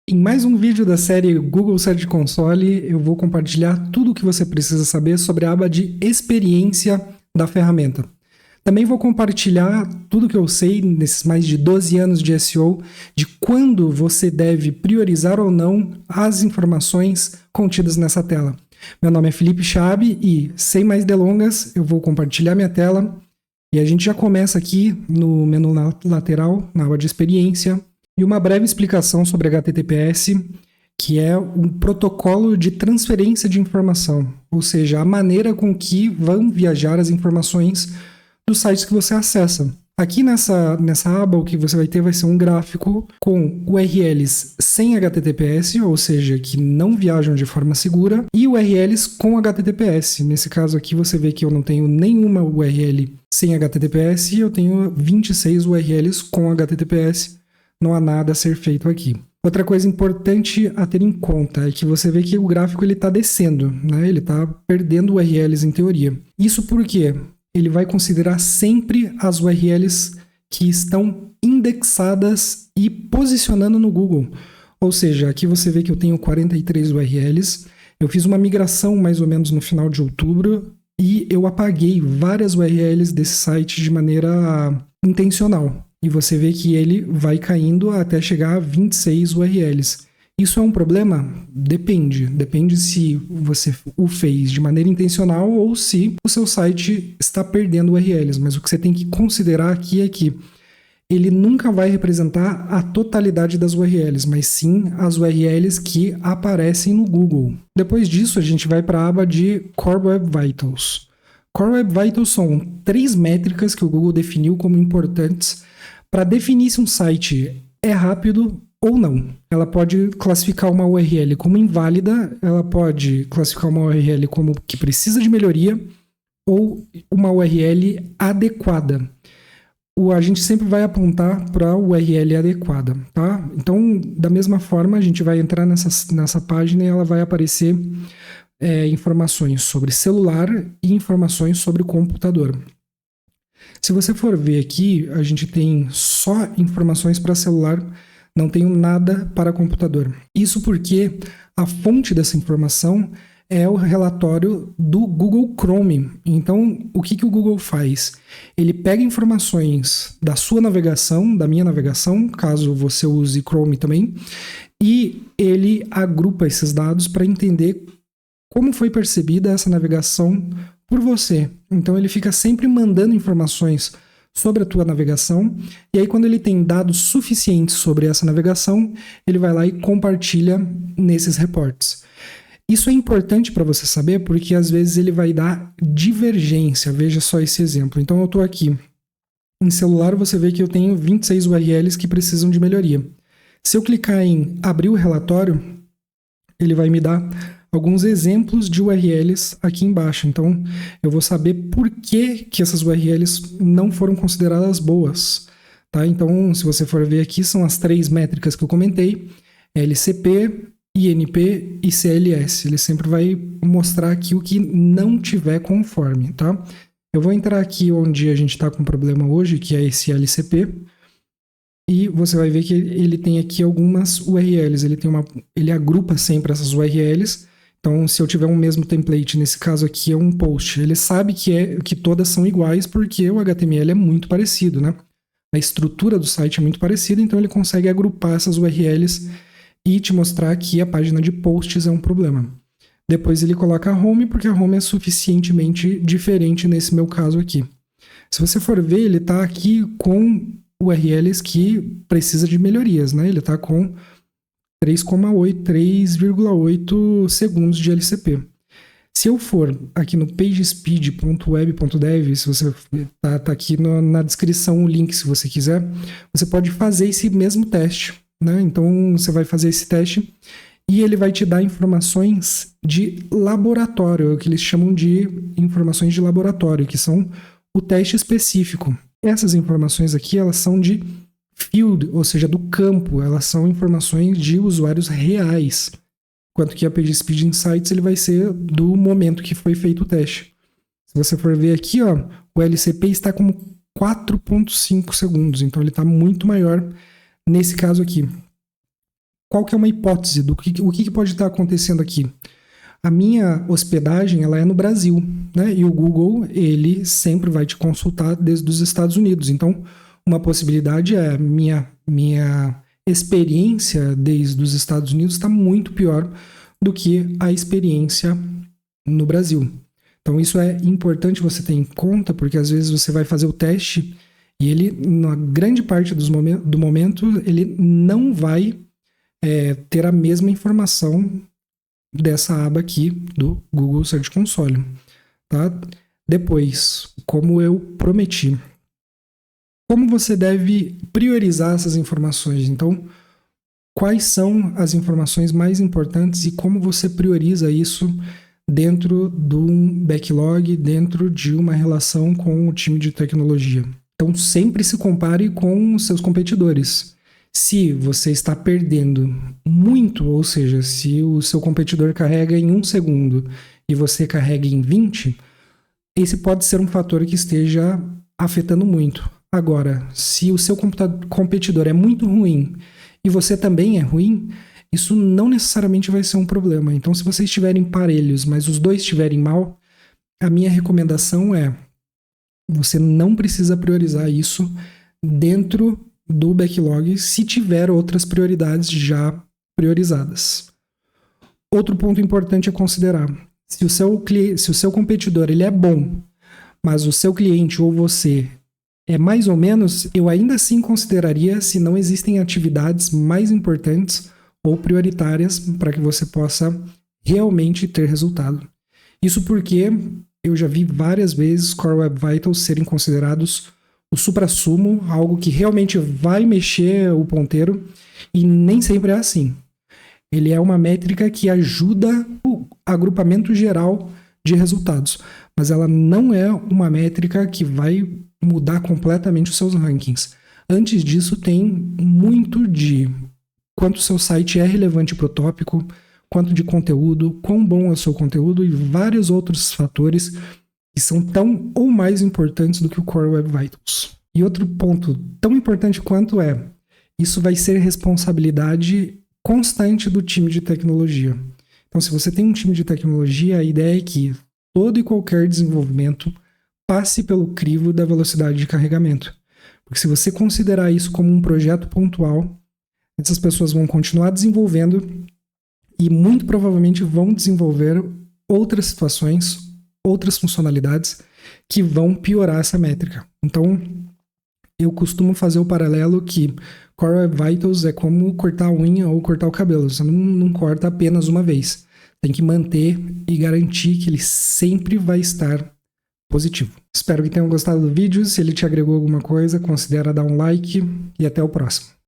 Em mais um vídeo da série Google Search Console, eu vou compartilhar tudo o que você precisa saber sobre a aba de experiência da ferramenta. Também vou compartilhar tudo o que eu sei nesses mais de 12 anos de SEO, de quando você deve priorizar ou não as informações contidas nessa tela. Meu nome é Felipe Chabe e, sem mais delongas, eu vou compartilhar minha tela e a gente já começa aqui no menu lateral, na aba de experiência, e uma breve explicação sobre HTTPS, que é um protocolo de transferência de informação, ou seja, a maneira com que vão viajar as informações dos sites que você acessa. Aqui nessa aba, o que você vai ter vai ser um gráfico com URLs sem HTTPS, ou seja, que não viajam de forma segura, e URLs com HTTPS. Nesse caso aqui você vê que eu não tenho nenhuma URL sem HTTPS e eu tenho 26 URLs com HTTPS. Não há nada a ser feito aqui. Outra coisa importante a ter em conta é que você vê que o gráfico está descendo, né? Ele está perdendo URLs em teoria. Isso porque ele vai considerar sempre as URLs que estão indexadas e posicionando no Google. Ou seja, aqui você vê que eu tenho 43 URLs. Eu fiz uma migração mais ou menos no final de outubro e eu apaguei várias URLs desse site de maneira intencional. E você vê que ele vai caindo até chegar a 26 URLs. Isso é um problema? Depende. Depende se você o fez de maneira intencional ou se o seu site está perdendo URLs. Mas o que você tem que considerar aqui é que ele nunca vai representar a totalidade das URLs, mas sim as URLs que aparecem no Google. Depois disso, a gente vai para a aba de Core Web Vitals. Core Web Vitals são 3 métricas que o Google definiu como importantes para definir se um site é rápido ou não. Ela pode classificar uma URL como inválida, ela pode classificar uma URL como que precisa de melhoria ou uma URL adequada. A gente sempre vai apontar para a URL adequada, tá? Então, da mesma forma, a gente vai entrar nessa página e ela vai aparecer informações sobre celular e informações sobre computador. Se você for ver aqui, a gente tem só informações para celular, não tem nada para computador. Isso porque a fonte dessa informação é o relatório do Google Chrome. Então, o que o Google faz? Ele pega informações da sua navegação, da minha navegação, caso você use Chrome também, e ele agrupa esses dados para entender como foi percebida essa navegação por você. Então ele fica sempre mandando informações sobre a tua navegação, e aí quando ele tem dados suficientes sobre essa navegação, ele vai lá e compartilha nesses reportes. Isso é importante para você saber, porque às vezes ele vai dar divergência. Veja só esse exemplo. Então eu estou aqui em celular, você vê que eu tenho 26 URLs que precisam de melhoria. Se eu clicar em abrir o relatório, ele vai me dar alguns exemplos de URLs aqui embaixo. Então, eu vou saber por que essas URLs não foram consideradas boas. Tá? Então, se você for ver aqui, são as 3 métricas que eu comentei: LCP, INP e CLS. Ele sempre vai mostrar aqui o que não tiver conforme. Tá? Eu vou entrar aqui onde a gente está com problema hoje, que é esse LCP. E você vai ver que ele tem aqui algumas URLs. Ele agrupa sempre essas URLs. Então, se eu tiver um mesmo template, nesse caso aqui é um post, ele sabe que todas são iguais porque o HTML é muito parecido, né? A estrutura do site é muito parecida, então ele consegue agrupar essas URLs e te mostrar que a página de posts é um problema. Depois ele coloca a home, porque a home é suficientemente diferente nesse meu caso aqui. Se você for ver, ele está aqui com URLs que precisa de melhorias, né? Ele está com 3,8 segundos de LCP. Se eu for aqui no pagespeed.web.dev, se você tá aqui na descrição o link, se você quiser, você pode fazer esse mesmo teste, né? Então você vai fazer esse teste e ele vai te dar informações de laboratório, o que eles chamam de informações de laboratório, que são o teste específico. Essas informações aqui, elas são de field, ou seja, do campo, elas são informações de usuários reais, enquanto que a PageSpeed Insights ele vai ser do momento que foi feito o teste. Se você for ver aqui, ó, o LCP está como 4,5 segundos, então ele está muito maior nesse caso aqui. qual que é uma hipótese do o que pode estar acontecendo aqui? A minha hospedagem, ela é no Brasil, né? E o Google, ele sempre vai te consultar desde os Estados Unidos. Então, uma possibilidade é minha experiência desde os Estados Unidos está muito pior do que a experiência no Brasil. Então, isso é importante você ter em conta, porque às vezes você vai fazer o teste e ele, na grande parte do momento, ele não vai ter a mesma informação dessa aba aqui do Google Search Console, tá? Depois, como eu prometi, como você deve priorizar essas informações? Então, quais são as informações mais importantes e como você prioriza isso dentro de um backlog, dentro de uma relação com o time de tecnologia? Então, sempre se compare com os seus competidores. Se você está perdendo muito, ou seja, se o seu competidor carrega em 1 segundo e você carrega em 20, esse pode ser um fator que esteja afetando muito. Agora, se o seu competidor é muito ruim e você também é ruim, isso não necessariamente vai ser um problema. Então, se vocês estiverem parelhos, mas os dois estiverem mal, a minha recomendação é: você não precisa priorizar isso dentro do backlog se tiver outras prioridades já priorizadas. Outro ponto importante a considerar: se o seu competidor ele é bom, mas o seu cliente ou você é mais ou menos, eu ainda assim consideraria se não existem atividades mais importantes ou prioritárias para que você possa realmente ter resultado. Isso porque eu já vi várias vezes Core Web Vitals serem considerados o suprassumo, algo que realmente vai mexer o ponteiro, e nem sempre é assim. Ele é uma métrica que ajuda o agrupamento geral de resultados, mas ela não é uma métrica que vai mudar completamente os seus rankings. Antes disso, tem muito de quanto o seu site é relevante para o tópico, quanto de conteúdo, quão bom é o seu conteúdo e vários outros fatores que são tão ou mais importantes do que o Core Web Vitals. E outro ponto tão importante quanto isso vai ser responsabilidade constante do time de tecnologia. Então, se você tem um time de tecnologia, a ideia é que todo e qualquer desenvolvimento passe pelo crivo da velocidade de carregamento. Porque se você considerar isso como um projeto pontual, essas pessoas vão continuar desenvolvendo e muito provavelmente vão desenvolver outras situações, outras funcionalidades que vão piorar essa métrica. Então, eu costumo fazer o paralelo que Core Web Vitals é como cortar a unha ou cortar o cabelo. Você não corta apenas uma vez. Tem que manter e garantir que ele sempre vai estar positivo. Espero que tenham gostado do vídeo. Se ele te agregou alguma coisa, considera dar um like e até o próximo.